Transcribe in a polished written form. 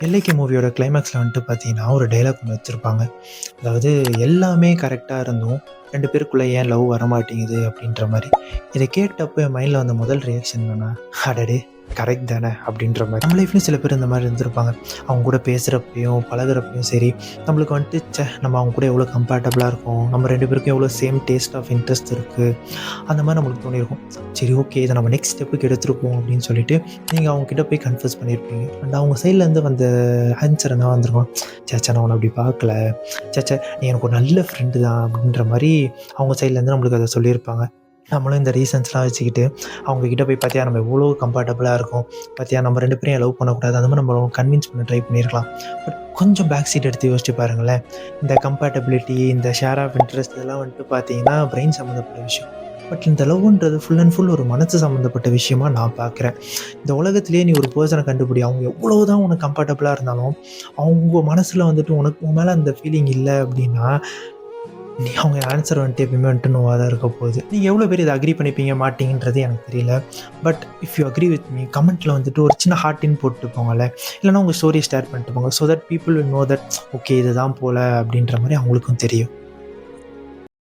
எல்லைக்கு மூவியோட கிளைமேக்ஸில் வந்துட்டு பார்த்தீங்கன்னா, ஒரு டயலாக் ஒண்ணு வச்சிருப்பாங்க. அதாவது எல்லாமே கரெக்ட்டா இருந்தும் 2 பேருக்குள்ள ஏன் லவ் வரமாட்டேங்குது அப்படின்ற மாரி. இத கேட்டப்ப என் மைண்ட்ல வந்த முதல் ரியாக்ஷன் என்னன்னா, அடடே! கரெக்ட் தானே அப்படின்ற மாரி. நம்ம லைஃப்லயும் சில பேர் இந்த மாரி இருந்திருப்பாங்க. அவங்க கூட பேசுறப்பயும், பழகுறப்பயும் சரி, நம்மளுக்கு வந்துட்டு நம்ம அவங்க கூட எவ்வளோ கம்பேட்டபிளா இருக்கோம். நம்ம 2 பேருக்கும் எவ்வளோ சேம் டேஸ்ட் ஆஃப் இன்ட்ரெஸ்ட் இருக்கு. அந்த மாரி நம்மளுக்கு தோணியிருக்கும். சரி ஓகே. இத நம்ம நெக்ஸ்ட் ஸ்டெப்புக்கு எடுத்துருப்போம் அப்படின்னு சொல்லிட்டு, நீங்க அவங்க கிட்ட போய் கன்ஃபஸ் பண்ணியிருப்பீங்க. அண்ட் அவங்க சைட்லேருந்து வந்த ஆன்சர் என்ன வந்திருக்கும், "ச்சே ச்சே நான் உன்ன அப்படி பார்க்கல. ச்சே ச்சே நீ எனக்கு ஒரு நல்ல ஃப்ரெண்டு தான்." அப்படின்ற மாரி அவங்க சைட்லேருந்து நம்மளுக்கு அத சொல்லியிருப்பாங்க. நம்மளும் இந்த ரீசன்ஸ்லாம் வச்சுக்கிட்டு, அவங்க கிட்ட போய் "பாத்தியா நம்ம எவ்வளோ கம்பேட்டபிளா இருக்கோம். பாத்தியா நம்ம 2 பேரும் ஏன் லவ் பண்ணக்கூடாது." அந்த மாரி நம்ம கன்வின்ஸ் பண்ண ட்ரை பண்ணியிருக்கலாம். பட் கொஞ்சம் பேக் சீட் எடுத்து யோசிச்சு பாருங்களேன். இந்த கம்பேட்டபிலிட்டி, இந்த ஷேர் ஆஃப் இன்ட்ரெஸ்ட் இதெல்லாம் வந்துட்டு பார்த்தீங்கன்னா, பிரெயின் சம்மந்தப்பட்ட விஷயம். பட் இந்த லவ்வுன்றது ஃபுல் அண்ட் ஃபுல் ஒரு மனசு சம்மந்தப்பட்ட விஷயமா நான் பார்க்குறேன். இந்த உலகத்திலேயே நீ ஒரு பெர்சன கண்டுபிடி. அவங்க எவ்வளவுதான் உனக்கு கம்ஃபர்டபுளா இருந்தாலும், அவங்க மனசுல வந்துட்டு உனக்கு உன் மேல அந்த ஃபீலிங் இல்ல அப்டின்னா, அவங்க ஆன்ஸர் வந்துட்டு எப்பயுமே வந்துட்டு நோவா தான் இருக்க போகுது. நீங்க எவ்வளோ பேர் இத அக்ரி பண்ணிப்பீங்க, மாட்டீங்கன்றது எனக்கு தெரியல. But if you agree with me கமெண்ட்ல வந்துட்டு ஒரு சின்ன ஹார்ட்டின்னு போட்டு போங்களேன். இல்லன்னா உங்க ஸ்டோரிய ஷேர் பண்ணிட்டு போங்க. So that people will know that okay இதுதான் போல அப்டின்ற மாரி அவங்களுக்கும் தெரியும்.